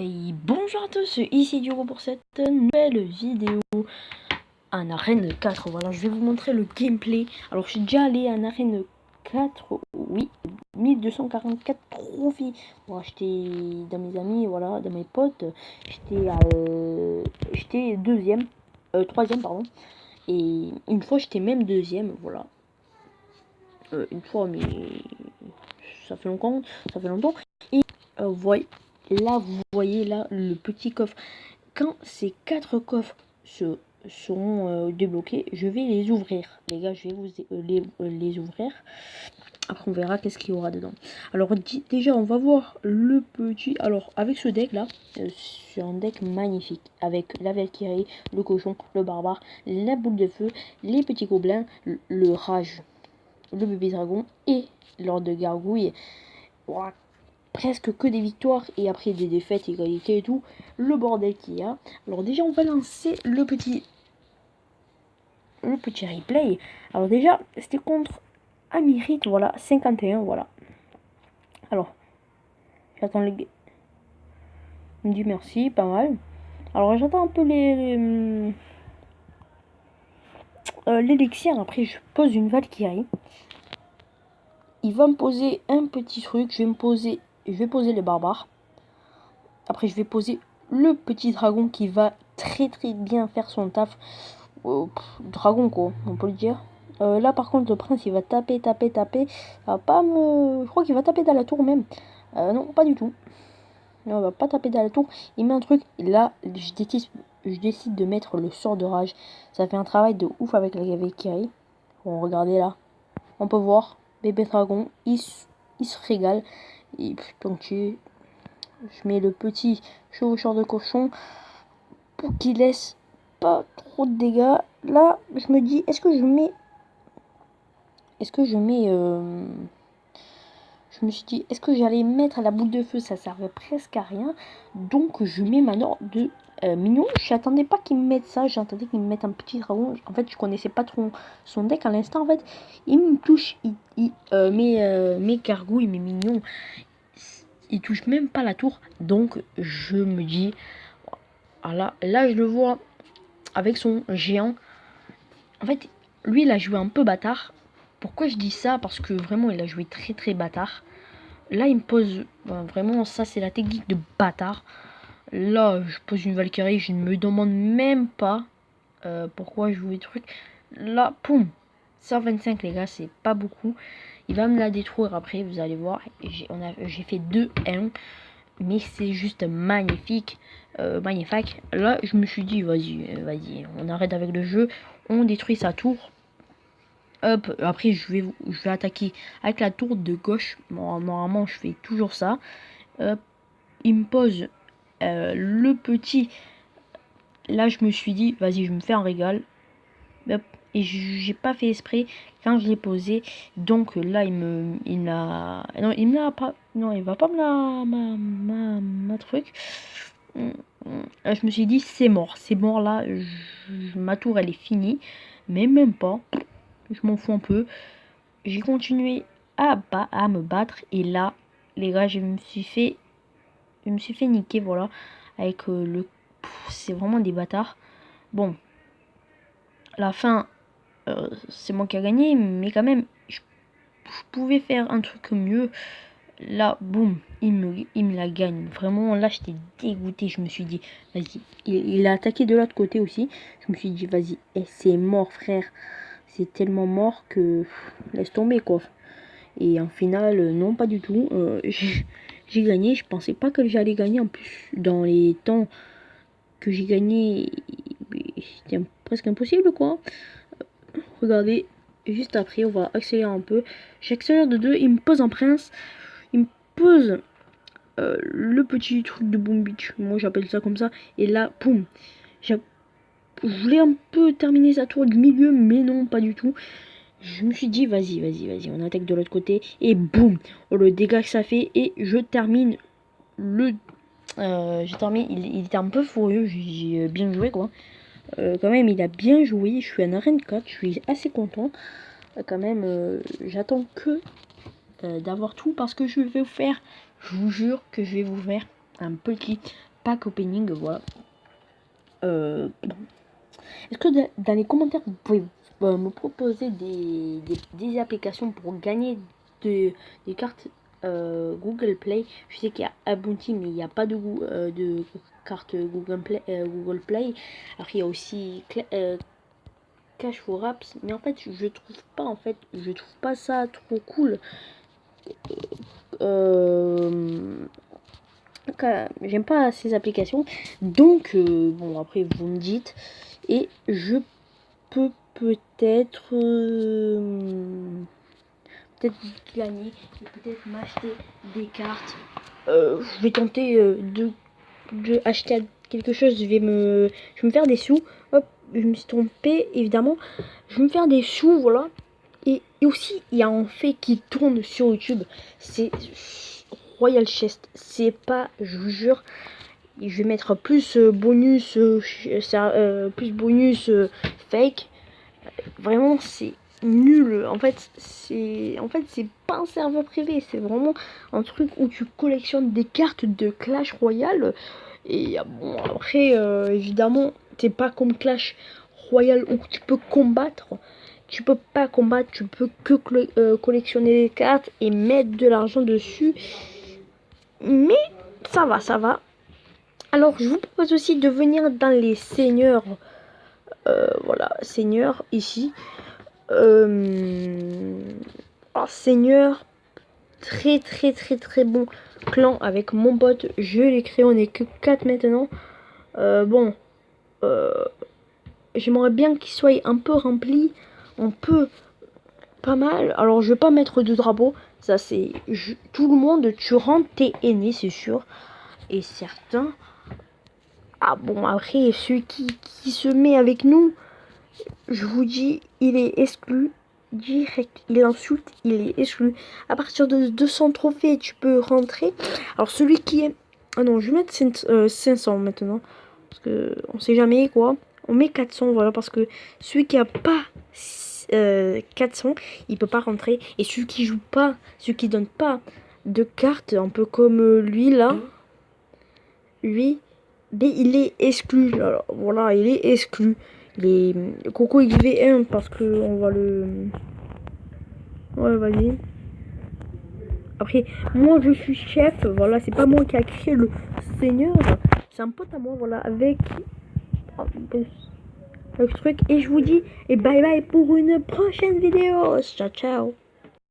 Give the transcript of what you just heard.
Et bonjour à tous, ici Diogo pour cette nouvelle vidéo en arène 4. Voilà, je vais vous montrer le gameplay. Alors, je suis déjà allé en arène 4, oui, 1244 profits. Bon, j'étais dans mes amis, voilà, dans mes potes. J'étais deuxième, troisième, pardon. Et une fois, j'étais même deuxième, voilà. Une fois, mais ça fait longtemps, Et voyez, là, vous voyez là le petit coffre. Quand ces 4 coffres seront débloqués, je vais les ouvrir. Les gars, je vais vous les ouvrir. Après, on verra qu'est-ce qu'il y aura dedans. Alors, déjà, on va voir le petit... Alors, avec ce deck là, c'est un deck magnifique. Avec la Valkyrie, le cochon, le barbare, la boule de feu, les petits gobelins, le rage, le bébé dragon et l'ordre de gargouille. Wow, presque que des victoires et après des défaites, égalité et tout, le bordel qu'il y a. Alors déjà, on va lancer le petit replay. Alors déjà, c'était contre Amirit, voilà, 51, voilà. Alors, j'attends les... Il me dit merci, pas mal. Alors, j'attends un peu l'élixir. Après, je pose une Valkyrie. Il va me poser un petit truc. Je vais poser les barbares. Après, je vais poser le petit dragon qui va très bien faire son taf. Dragon, quoi, on peut le dire. Là, par contre, le prince, il va taper. Ça va pas me... Je crois qu'il va taper dans la tour, même. Non, pas du tout. Non, il va pas taper dans la tour. Il met un truc. Là, je décide de mettre le sort de rage. Ça fait un travail de ouf avec la Valkyrie. Bon, regardez là. On peut voir. Bébé dragon, il se régale. Et donc, je mets le petit chevaucheur de cochon pour qu'il laisse pas trop de dégâts. Là, je me dis, est-ce que je mets... Je me suis dit, est-ce que j'allais mettre la boule de feu? Ça servait presque à rien. Donc, je mets ma note de mignon. Je n'attendais pas qu'il me mette ça. J'attendais qu'il me mette un petit dragon. En fait, je connaissais pas trop son deck à l'instant. En fait, il me touche. Mes gargouilles, mes mignons, il touche même pas la tour. Donc, je me dis, voilà, là, je le vois avec son géant. En fait, lui, il a joué un peu bâtard. Pourquoi je dis ça? Parce que vraiment, il a joué très bâtard. Là, il me pose... vraiment, ça, c'est la technique de bâtard. Là, je pose une Valkyrie. Je ne me demande même pas pourquoi je joue des trucs. Là, poum, 125, les gars, c'est pas beaucoup. Il va me la détruire après, vous allez voir. J'ai fait 2-1. Mais c'est juste magnifique. Magnifique. Là, je me suis dit, vas-y, on arrête avec le jeu. On détruit sa tour. Hop, après je vais attaquer avec la tour de gauche. Bon, normalement je fais toujours ça. Hop, il me pose le petit. Là je me suis dit, vas-y, je me fais un régal. Hop, et j'ai pas fait esprit quand je l'ai posé. Donc là il me l'a... Non, il me l'a pas... Non, il va pas me la... ma truc. Je me suis dit, c'est mort là. Ma tour elle est finie. Mais même pas. Je m'en fous un peu. J'ai continué à me battre. Et là, les gars, je me suis fait niquer, voilà. Avec le... C'est vraiment des bâtards. Bon. La fin, c'est moi qui a gagné. Mais quand même, je pouvais faire un truc mieux. Là, boum, il me la gagne. Vraiment, là, j'étais dégoûté. Je me suis dit, vas-y. Il a attaqué de l'autre côté aussi. Je me suis dit, vas-y. Et c'est mort, frère. C'est tellement mort que... laisse tomber, quoi. Et en finale, non, pas du tout. J'ai gagné. Je pensais pas que j'allais gagner. En plus, dans les temps que j'ai gagné, c'était presque impossible, quoi. Regardez, juste après, on va accélérer un peu. J'accélère de 2. Il me pose en prince. Il me pose le petit truc de Boom Beach. Moi, j'appelle ça comme ça. Et là, poum. Je voulais un peu terminer sa tour du milieu, mais non, pas du tout. Je me suis dit, vas-y, on attaque de l'autre côté. Et boum, le dégât que ça fait. Et je termine le... il était un peu furieux, j'ai bien joué, quoi. Quand même, il a bien joué. Je suis en arène 4, je suis assez content. Quand même, j'attends que d'avoir tout parce que je vais vous faire... Je vous jure que je vais vous faire un petit pack opening, voilà. Est-ce que dans les commentaires, vous pouvez me proposer des applications pour gagner des cartes Google Play? Je sais qu'il y a Abounty, mais il n'y a pas de carte Google Play. Alors il y a aussi Cash for Apps, mais en fait je trouve pas ça trop cool. J'aime pas ces applications, donc bon, après vous me dites, et je peux peut-être gagner et peut-être m'acheter des cartes. Je vais tenter de acheter quelque chose. Je vais me faire des sous. Hop, je me suis trompée, évidemment. Je vais me faire des sous, voilà. Et aussi, il y a un fait qui tourne sur YouTube. C'est Royal Chest. C'est pas, je vous jure, je vais mettre plus bonus, plus bonus fake. Vraiment, c'est nul. En fait, c'est pas un serveur privé. C'est vraiment un truc où tu collectionnes des cartes de Clash Royale. Et bon, après, évidemment, t'es pas comme Clash Royale où tu peux combattre. Tu peux pas combattre, tu peux que collectionner des cartes et mettre de l'argent dessus. Mais ça va, ça va. Alors, je vous propose aussi de venir dans les seigneurs. Voilà, seigneurs ici. Seigneur, très très très très bon clan avec mon pote. Je l'ai créé, on est que 4 maintenant. Bon, j'aimerais bien qu'il soit un peu rempli. On peut pas mal. Alors, je vais pas mettre de drapeau. Ça, c'est tout le monde. Tu rentres, t'es aîné, c'est sûr. Et certains. Ah bon, après, celui qui se met avec nous, je vous dis, il est exclu. Direct, il insulte, il est exclu. À partir de 200 trophées, tu peux rentrer. Alors, celui qui est. Ah non, je vais mettre 500 maintenant. Parce que on sait jamais quoi. On met 400, voilà. Parce que celui qui a pas 400, il peut pas rentrer. Et celui qui joue pas, celui qui donne pas de cartes, un peu comme lui là, lui, mais il est exclu. Alors, voilà, il est exclu. Les Coco XV1 parce que on va le. Ouais, vas-y. Après, moi je suis chef, voilà, c'est pas moi qui a créé le seigneur, c'est un pote à moi, voilà, avec le truc. Et je vous dis, et bye bye pour une prochaine vidéo. Ciao, ciao.